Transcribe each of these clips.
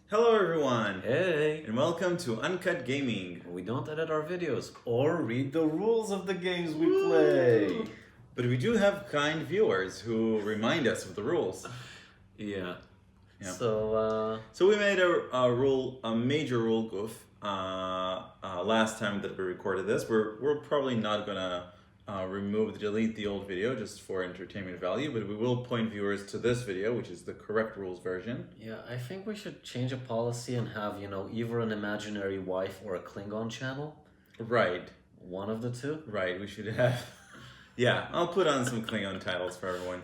Hello everyone, Hey! and welcome to Uncut Gaming. We don't edit our videos or read the rules of the games we play. But we do have kind viewers who remind us of the rules. Yeah. Yeah. So, we made a major rule goof last time that we recorded this. We're probably not gonna delete the old video just for entertainment value, but we will point viewers to this video, which is the correct rules version. yeah, I think we should change a policy and have, either an imaginary wife or a Klingon channel. Right. One of the two. Right, we should have. Yeah, I'll put on some Klingon titles for everyone.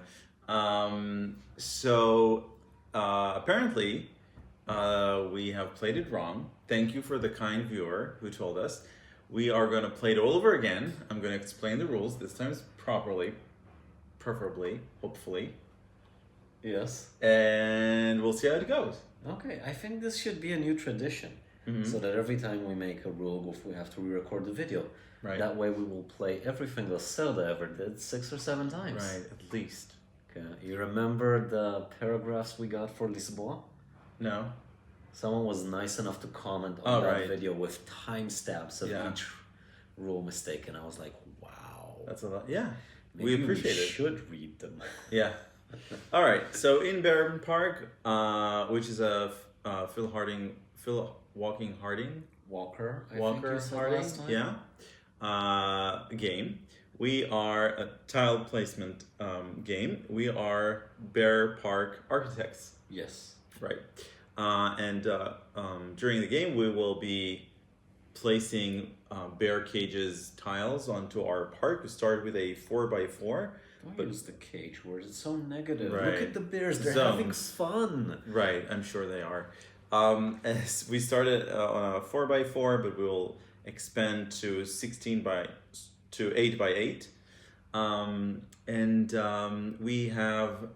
Apparently, we have played it wrong. Thank you for the kind viewer who told us. We are going to play it all over again. I'm going to explain the rules, this time properly, preferably, hopefully. Yes. And we'll see how it goes. Okay, I think this should be a new tradition. So that every time we make a rule goof, we have to re-record the video. Right. That way we will play everything that Zelda ever did 6 or 7 times. Right, at least. Okay. You remember the paragraphs we got for Lisboa? No? Someone was nice enough to comment on that right. video with timestamps of Yeah. each rule mistake, and I was like, wow. That's a lot. Yeah, Maybe we appreciate it. should read them. Yeah. All right. So in Barenpark, which is a Phil Walker Harding, Yeah. game. We are a tile placement game. We are Bear Park architects, Yes. right? During the game, we will be placing bear cages tiles onto our park. We start with a 4x4. Don't use the cage word. It's so negative. Right. Look at the bears. They're Zones. having fun. Right, I'm sure they are. As we started on a 4x4, but we'll expand to 8x8. We have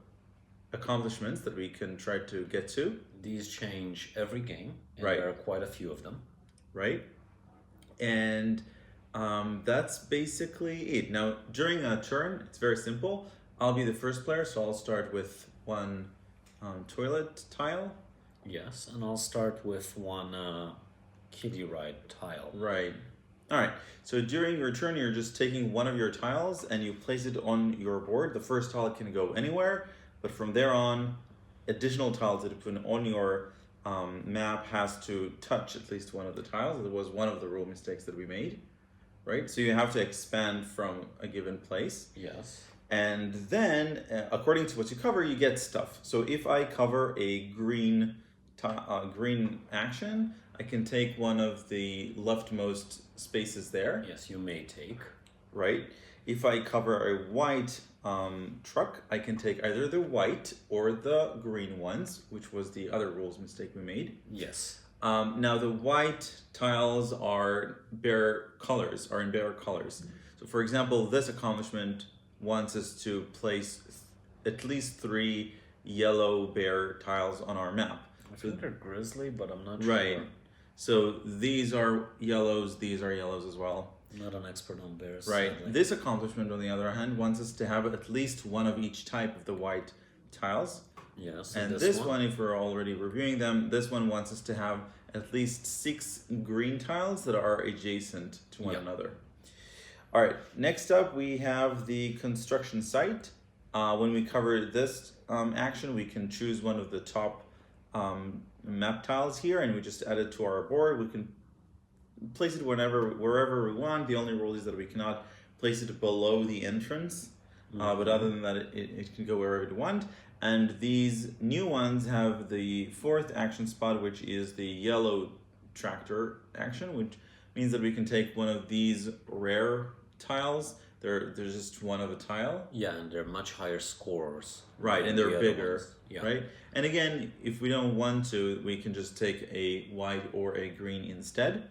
accomplishments that we can try to get to. These change every game, and Right. there are quite a few of them. Right? And that's basically it. Now, during a turn, it's very simple. I'll be the first player, so I'll start with one toilet tile. Yes, and I'll start with one kiddie ride tile. Right. All right. So during your turn, you're just taking one of your tiles and you place it on your board. The first tile can go anywhere, but from there on, additional tiles that you put on your map has to touch at least one of the tiles. It was one of the rule mistakes that we made, right? So you have to expand from a given place. Yes. And then, according to what you cover, you get stuff. So if I cover a green action, I can take one of the leftmost spaces there. Yes, you may take. Right? If I cover a white truck, I can take either the white or the green ones, which was the other rules mistake we made. Yes. Now the white tiles are in bare colors. So for example, this accomplishment wants us to place at least 3 yellow bear tiles on our map. I think they're grizzly, but I'm not sure. Right. So these are yellows as well. I'm not an expert on bears. Right. Sadly. This accomplishment, on the other hand, wants us to have at least one of each type of the white tiles. Yes. So And this one, if we're already reviewing them, this one wants us to have at least 6 green tiles that are adjacent to one another. All right. Next up, we have the construction site. When we cover this action, we can choose one of the top map tiles here, and we just add it to our board. We can place it wherever we want. The only rule is that we cannot place it below the entrance, but other than that, it can go wherever you want. And these new ones have the 4th action spot, which is the yellow tractor action, which means that we can take one of these rare tiles. There's just one of a tile. Yeah, and they're much higher scorers. Right, than and the they're other bigger, ones. Yeah. right? And again, if we don't want to, we can just take a white or a green instead.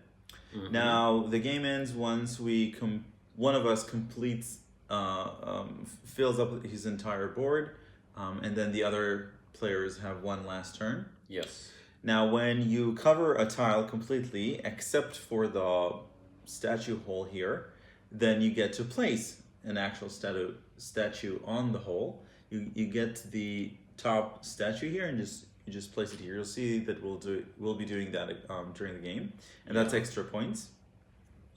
Now, the game ends once one of us completes, fills up his entire board, and then the other players have one last turn. Yes. Now, when you cover a tile completely, except for the statue hole here, then you get to place an actual statue on the hole. You get the top statue here and just you just place it here. You'll see that we'll be doing that during the game, and that's extra points.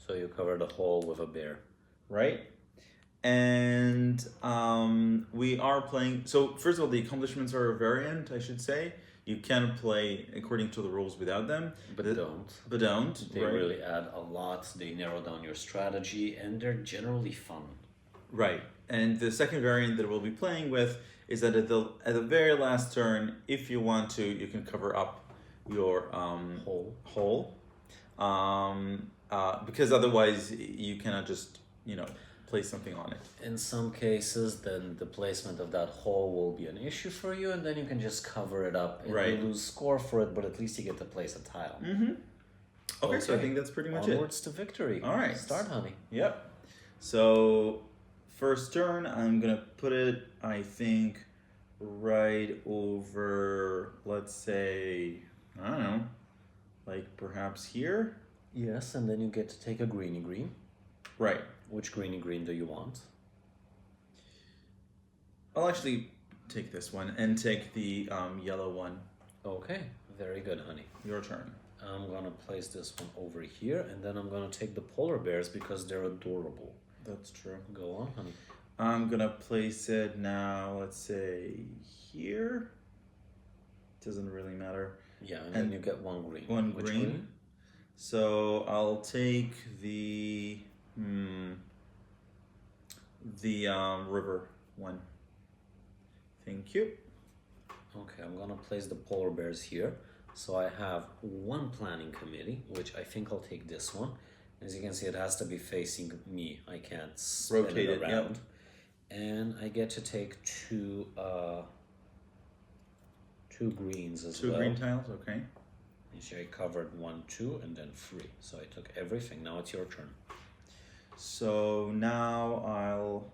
So you cover the hole with a bear. Right? And we are playing. So first of all, the accomplishments are a variant, I should say. You can play according to the rules without them, But don't. But don't. They right? really add a lot. They narrow down your strategy, and they're generally fun. Right. And the second variant that we'll be playing with is that at the very last turn, if you want to, you can cover up your hole. Because otherwise you cannot just place something on it. In some cases, then the placement of that hole will be an issue for you, and then you can just cover it up and Right. you lose score for it, but at least you get to place a tile. Okay, so I think that's pretty much Onwards to victory. All right. Start, honey. Yep. So first turn, I'm gonna put it, I think, right over, let's say, I don't know, like perhaps here. Yes, and then you get to take a greeny green. Right. Which greeny green do you want? I'll actually take this one and take the yellow one. Okay, very good, honey. Your turn. I'm gonna place this one over here, and then I'm gonna take the polar bears because they're adorable. That's true. Go on, honey. I'm gonna place it now, let's say here. Doesn't really matter. Yeah, and then you get one green. One Which green. So I'll take the river one. Thank you. Okay, I'm gonna place the polar bears here. So I have one planning committee, which I think I'll take this one. As you can see, it has to be facing me. I can't spin Rotate it it, around. yep. And I get to take two greens as Two well. green tiles, okay. You see, I covered 1, 2, and then 3. So I took everything. Now it's your turn. So now I'll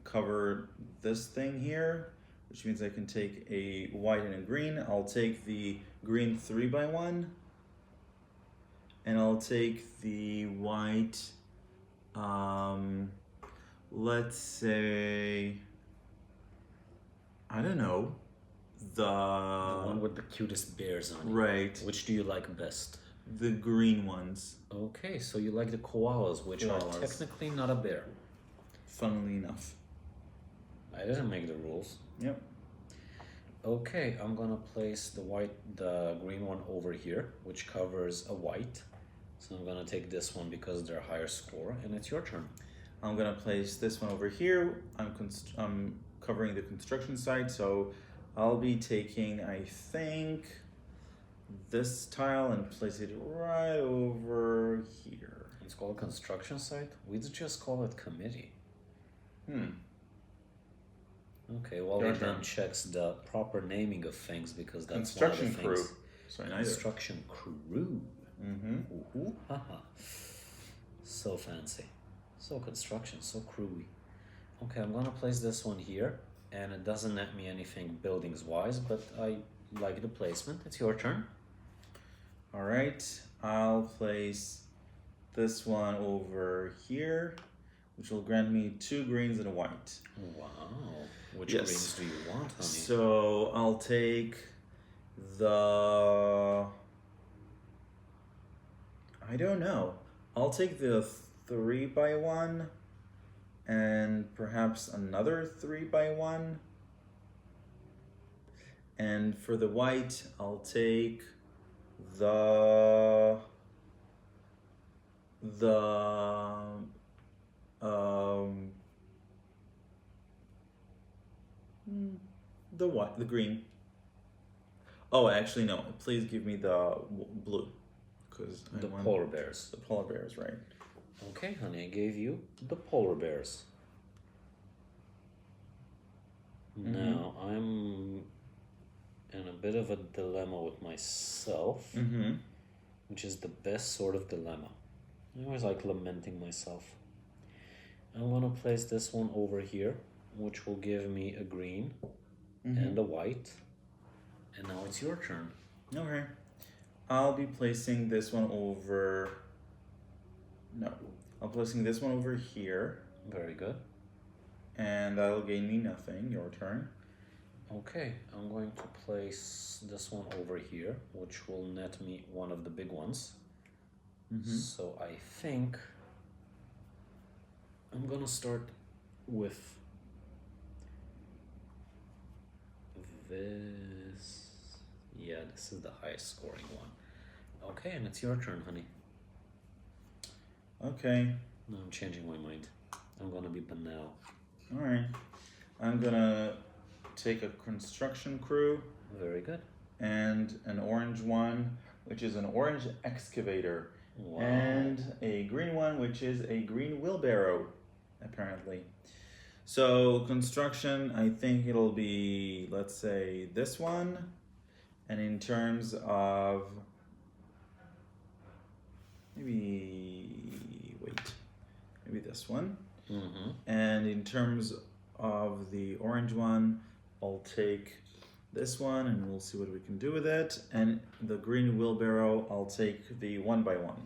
cover this thing here, which means I can take a white and a green. I'll take the green 3x1, and I'll take the white, let's say, I don't know, The one with the cutest bears on it. right, Which do you like best? the green ones, Okay, so you like the koalas, which are Koalas. technically not a bear. funnily enough. I didn't make the rules. Yep. Okay, I'm gonna place the green one over here, which covers a white. So I'm gonna take this one because they're higher score, and it's your turn. I'm gonna place this one over here. I'm covering the construction site, so I'll be taking, I think, this tile and place it right over here. It's called construction site. We just call it committee. Okay, well, Your it then turn. checks the proper naming of things because that's Construction one of the crew. things. Sorry, neither. Construction crew. Ooh, haha. So fancy. So construction, so crewy. Okay, I'm gonna place this one here, and it doesn't net me anything buildings wise, but I like the placement. It's your turn. All right, I'll place this one over here, which will grant me 2 greens and a white. Wow. Which Yes. greens do you want, honey? So I'll take the, I don't know. I'll take the 3x1 and perhaps another 3x1. And for the white, I'll take the white, the green. Oh, actually no. Please give me the blue, because The polar bears. The polar bears, right? Okay, honey, I gave you the polar bears. Now I'm in a bit of a dilemma with myself, which is the best sort of dilemma. I always like lamenting myself. I'm gonna place this one over here, which will give me a green and a white. And now it's your turn. Okay. I'll be placing this one over. No, I'm placing this one over here, Very good. and that'll gain me nothing. Your turn. Okay, I'm going to place this one over here, which will net me one of the big ones. So I think I'm gonna start with this. Yeah, this is the highest scoring one. Okay, and it's your turn, honey. Okay. No, I'm changing my mind. I'm gonna be banal. All right. I'm gonna take a construction crew. Very good. And an orange one, which is an orange excavator. Wow. And a green one, which is a green wheelbarrow, apparently. So construction, I think it'll be, let's say, this one. And in terms of maybe this one. And in terms of the orange one, I'll take this one and we'll see what we can do with it. And the green wheelbarrow, I'll take the 1x1.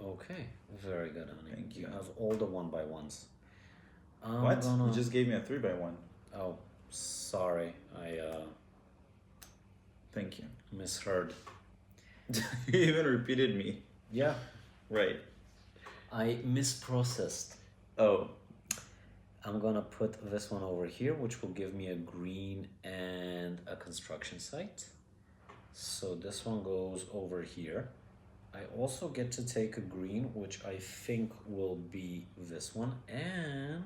Okay, very good, honey. Thank you. You have all the 1x1s. What? You just gave me a 3x1. Oh, sorry. I Thank you. misheard. You even repeated me. Yeah. Right. I misprocessed. Oh. I'm gonna put this one over here, which will give me a green and a construction site. So this one goes over here. I also get to take a green, which I think will be this one, and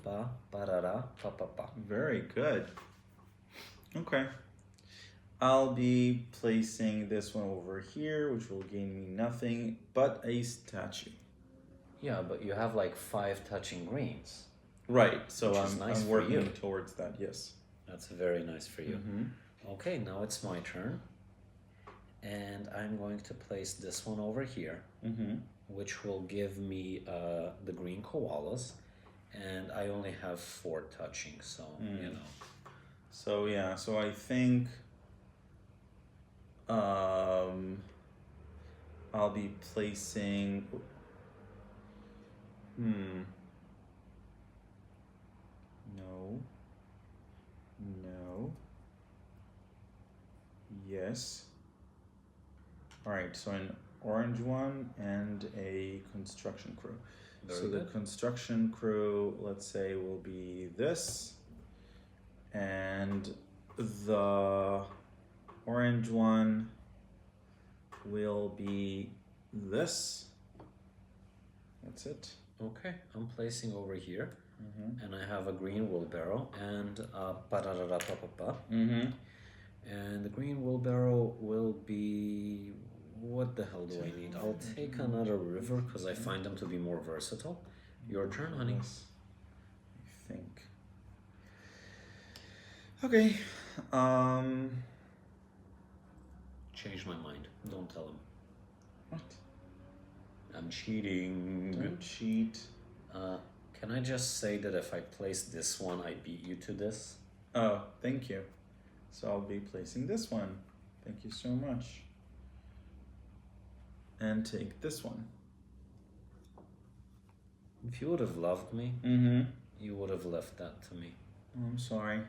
ba-da-da-pa-pa-pa. Very good. Okay. I'll be placing this one over here, which will gain me nothing but a statue. Yeah, but you have like 5 touching greens. Right, so I'm working towards that, yes. That's very nice for you. Okay, now it's my turn. And I'm going to place this one over here, which will give me the green koalas. And I only have 4 touching, so, you know. So, yeah, so I think I'll be placing... No. Yes. Alright, so an orange one and a construction crew. Very good. The construction crew, let's say, will be this. And the orange one will be this. That's it. Okay, I'm placing over here. And I have a green wheelbarrow and pa-da-da-da-pa-pa-pa. And the green wheelbarrow will be... What the hell do I need? I'll take another river because I find them to be more versatile. Your turn, honey. I think. Okay. Change my mind. Don't tell him. What? I'm cheating. Don't cheat. Can I just say that if I place this one, I beat you to this? Oh, thank you. So I'll be placing this one. Thank you so much. And take this one. If you would have loved me, you would have left that to me. Oh, I'm sorry.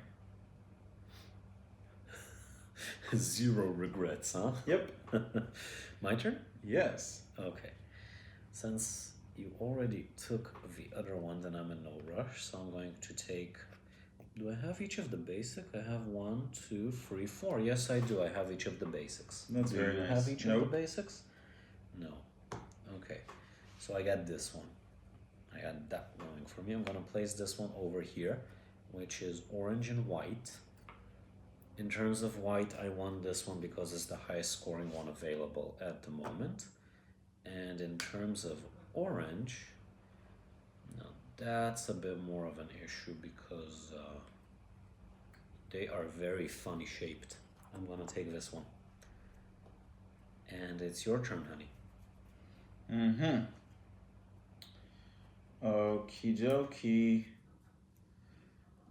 0 regrets, huh? Yep. My turn? Yes. Okay. Since you already took the other one, then I'm in no rush. So I'm going to take... Do I have each of the basic? I have 1, 2, 3, 4. Yes, I do. I have each of the basics. That's do very you nice. have each of the basics? No. Okay. So I got this one. I got that going for me. I'm going to place this one over here, which is orange and white. In terms of white, I want this one because it's the highest scoring one available at the moment. And in terms of orange, now that's a bit more of an issue because they are very funny shaped. I'm gonna take this one. And it's your turn, honey. Okie dokie.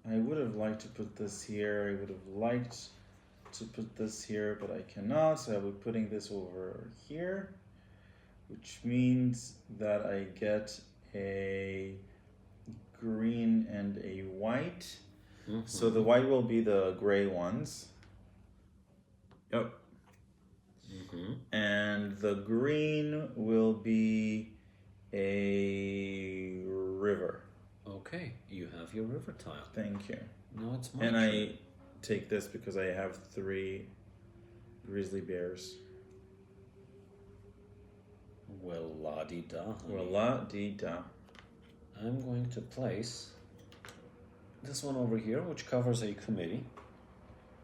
I would have liked to put this here. I would have liked to put this here, but I cannot. So I'll be putting this over here, which means that I get a green and a white. So the white will be the gray ones. Yep. And the green will be a river. Okay, you have your river tile. Thank you. Now it's my And turn. I take this because I have 3 grizzly bears. Well, la-di-da, honey. Well, la-di-da. I'm going to place this one over here, which covers a committee.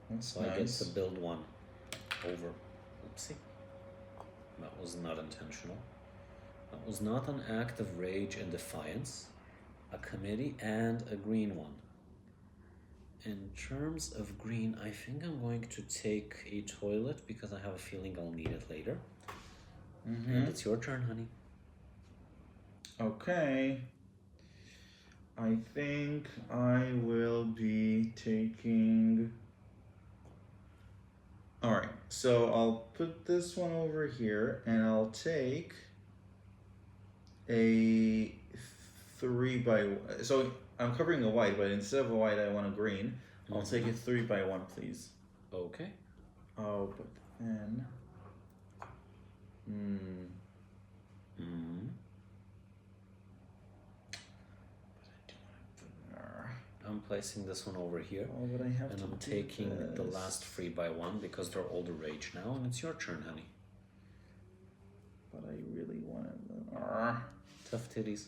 That's So nice. I get to build one over. Oopsie. That was not intentional. That was not an act of rage and defiance. A committee and a green one. In terms of green, I think I'm going to take a toilet because I have a feeling I'll need it later. And it's your turn, honey. Okay. I think I will be taking... Alright, so I'll put this one over here and I'll take a 3 by... So I'm covering a white, but instead of a white I want a green. I'll take a 3 by 1, please. Okay. Oh, but then... I'm placing this one over here. Oh, but I have and to I'm do taking the this. last 3 by 1 because they're all the rage now, and it's your turn, honey. But I really want it. Tough titties.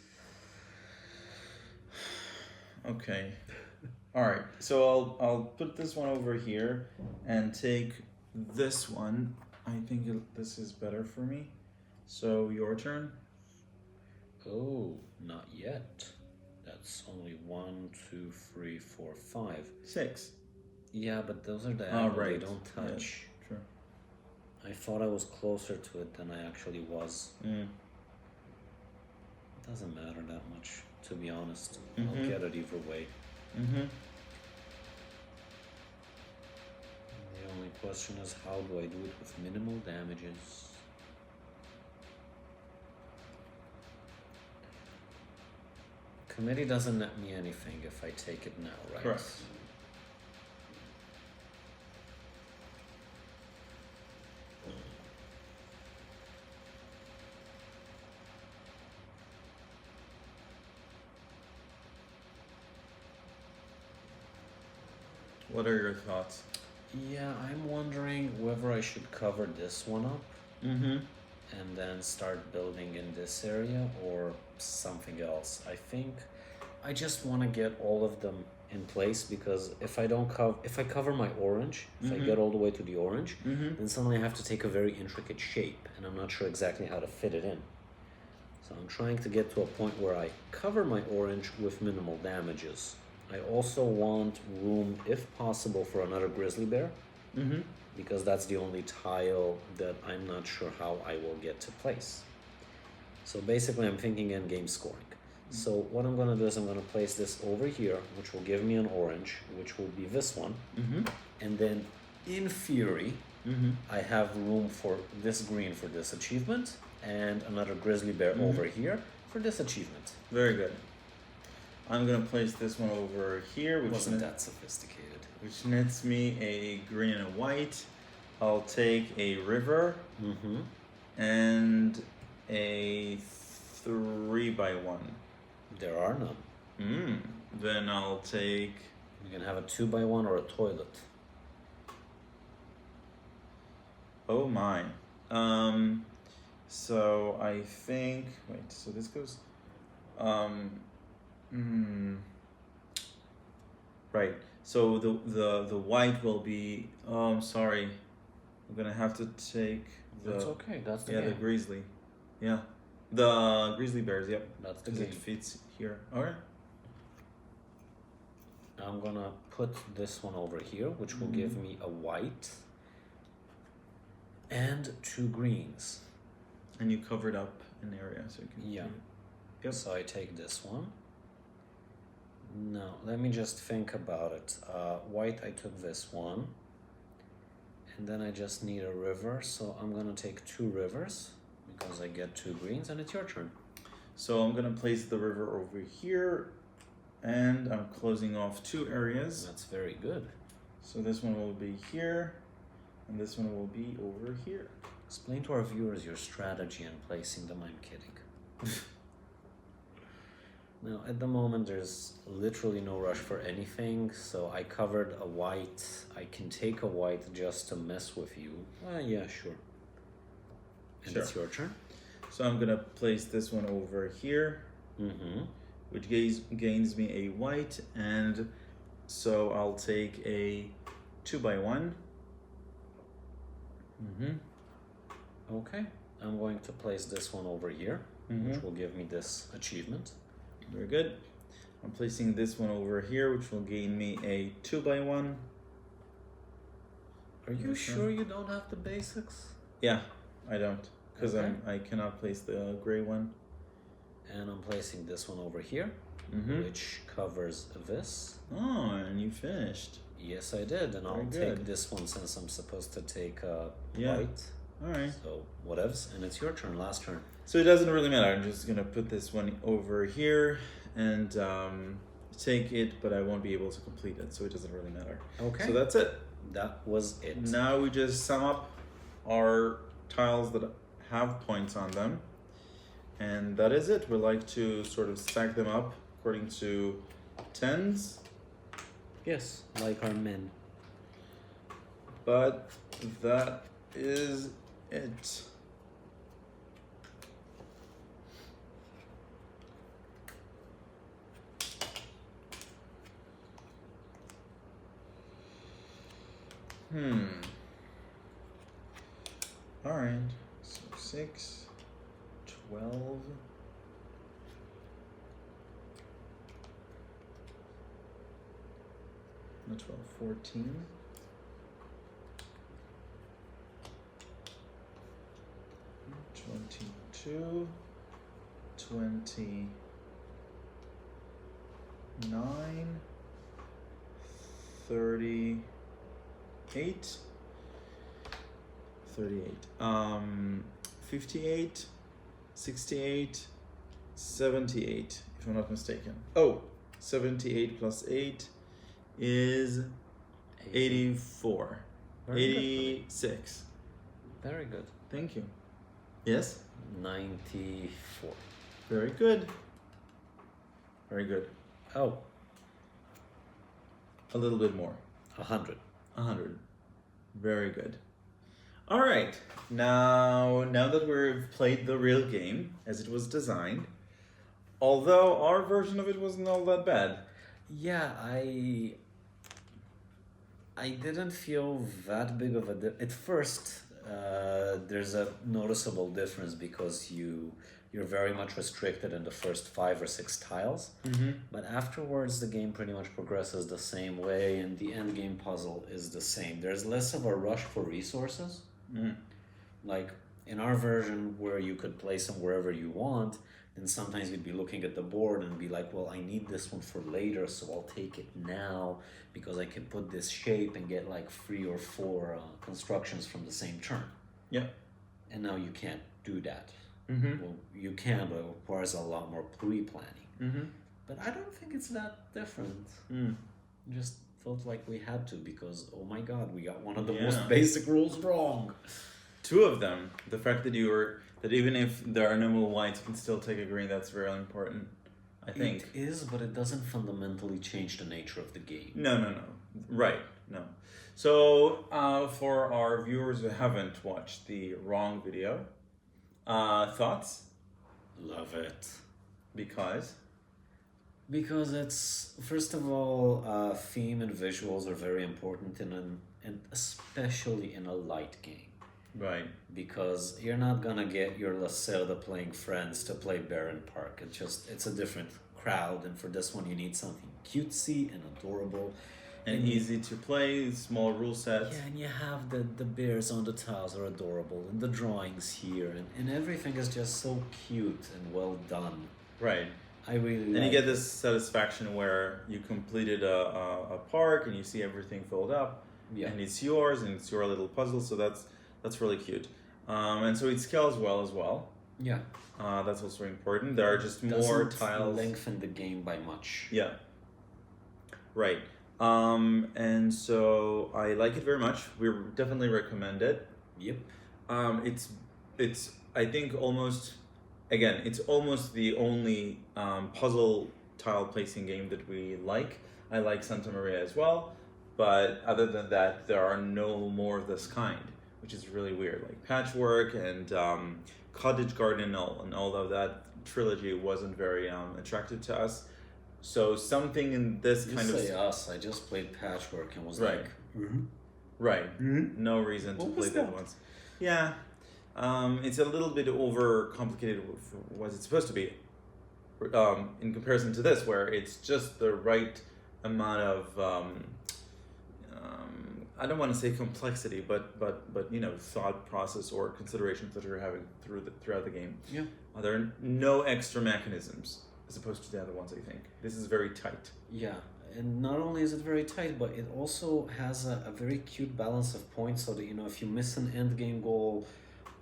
Okay. All right. So I'll put this one over here and take this one. I think this is better for me. So your turn. Oh, not yet. That's only 1, 2, 3, 4, 5. 6. Yeah, but those are diagonal. Right. They don't touch. Yeah, sure. I thought I was closer to it than I actually was. It doesn't matter that much, to be honest. I'll get it either way. The only question is, how do I do it with minimal damages? Committee doesn't net me anything if I take it now, right? Correct. What are your thoughts? Yeah, I'm wondering whether I should cover this one up and then start building in this area or something else. I think I just want to get all of them in place because if I cover my orange, if I get all the way to the orange, then suddenly I have to take a very intricate shape and I'm not sure exactly how to fit it in. So I'm trying to get to a point where I cover my orange with minimal damages. I also want room, if possible, for another grizzly bear, because that's the only tile that I'm not sure how I will get to place. So basically I'm thinking endgame scoring. So what I'm going to do is I'm going to place this over here, which will give me an orange, which will be this one. And then, in theory, I have room for this green for this achievement, and another grizzly bear over here for this achievement. Very good. I'm gonna place this one over here, which Wasn't that sophisticated? Which nets me a green and a white. I'll take a river and a 3 by 1. There are none. Then I'll take... You can have a 2 by 1 or a toilet. Oh my. So I think... Wait, so this goes... Right. So the white will be... Oh, I'm sorry. I'm gonna have to take the... That's okay. That's the game. the grizzly. Yeah. The grizzly bears, yep. That's the Because game. it fits here. Alright. I'm gonna put this one over here, which will give me a white and 2 greens. And you covered up an area so you can... Yeah. Yep. So I take this one. No, let me just think about it. White, I took this one. And then I just need a river, so I'm gonna take 2 rivers because I get 2 greens, and it's your turn. So I'm gonna place the river over here And I'm closing off 2 areas. That's very good. So this one will be here, and this one will be over here. Explain to our viewers your strategy in placing them. I'm kidding. Now, at the moment, there's literally no rush for anything, so I covered a white. I can take a white just to mess with you. Yeah, sure. And Sure. it's your turn. So I'm gonna place this one over here, which gains me a white, and so I'll take a 2x1. Okay. I'm going to place this one over here, which will give me this achievement. Very good. I'm placing this one over here, which will gain me a 2x1. Are you sure you don't have the basics? Yeah, I don't, because Okay. I cannot place the gray one. And I'm placing this one over here, which covers this. Oh, and you finished. Yes, I did, and I'll Very take good. this one since I'm supposed to take Yeah. white. All right. So whatevs, and it's your turn. Last turn. So it doesn't really matter. I'm just gonna put this one over here and take it, but I won't be able to complete it, so it doesn't really matter. Okay. So that's it. That was it. Now we just sum up our tiles that have points on them, and that is it. We like to sort of stack them up according to tens, Yes, like our men. but that is it. All right, so 6, 12. No, 12, 14. 22, 29, 38, 58, 68, 78, if I'm not mistaken. Oh, 78 plus 8 is 84. Very good. 86. Very good. Thank you. Yes? 94. Very good. Very good. Oh, A little bit more. 100. 100. Very good. All right. Now that we've played the real game as it was designed, although our version of it wasn't all that bad. Yeah, I didn't feel that big of a at first. There's a noticeable difference because you're very much restricted in the first 5 or 6 tiles, but afterwards the game pretty much progresses the same way, and the end game puzzle is the same. There's less of a rush for resources. Like in our version, where you could place them wherever you want, then sometimes you'd be looking at the board and be like, well, I need this one for later, so I'll take it now because I can put this shape and get like 3 or 4 constructions from the same turn. Yeah. And now you can't do that. Well, you can, but it requires a lot more pre-planning. But I don't think it's that different. Just felt like we had to because, oh my god, we got one of the most basic rules wrong. 2 of them. The fact that that even if there are no more whites, you can still take a green, that's very important, I think. It is, but it doesn't fundamentally change the nature of the game. No. Right, no. So, for our viewers who haven't watched the wrong video, thoughts? Love it. Because? Because it's, first of all, theme and visuals are very important and especially in a light game. Right. Because you're not gonna get your Lacerda playing friends to play Barenpark. It's a different crowd, and for this one you need something cutesy and adorable. And easy to play, small rule sets. Yeah, and you have the bears on the tiles are adorable, and the drawings here, and everything is just so cute and well done. Right. I really And like you get this satisfaction where you completed a park and you see everything filled up. Yeah. And it's yours and it's your little puzzle, so that's really cute. And so it scales well as well. Yeah. That's also important. There are just more Doesn't tiles. lengthen the game by much. Yeah. Right. And so I like it very much. We definitely recommend it. Yep. It's I think almost, again, it's almost the only puzzle tile placing game that we like. I like Santa Maria as well, but other than that, there are no more of this kind, which is really weird. Like Patchwork and Cottage Garden and all of that trilogy wasn't very attractive to us. So something in this You kind of say us. I just played Patchwork and was Right. like, mm-hmm. right, no reason to What play was that that? once. Yeah, it's a little bit over complicated for what it's supposed to be. In comparison to this, where it's just the right amount of I don't want to say complexity, but thought process or considerations that you're having throughout the game. Yeah. There are no extra mechanisms as opposed to the other ones. I think this is very tight. Yeah, and not only is it very tight, but it also has a very cute balance of points. So that if you miss an end game goal,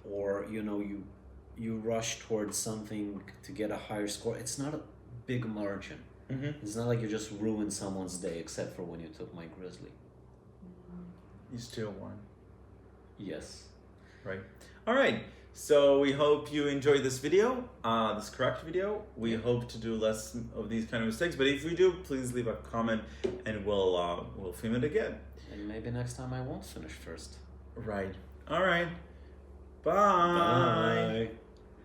or you rush towards something to get a higher score, it's not a big margin. Mm-hmm. It's not like you just ruined someone's day, except for when you took my Grizzly. You still won. Yes. Right. All right. So we hope you enjoyed this video, this correct video. We hope to do less of these kind of mistakes, but if we do, please leave a comment and we'll film it again. And maybe next time I won't finish first. Right. All right. Bye. Bye.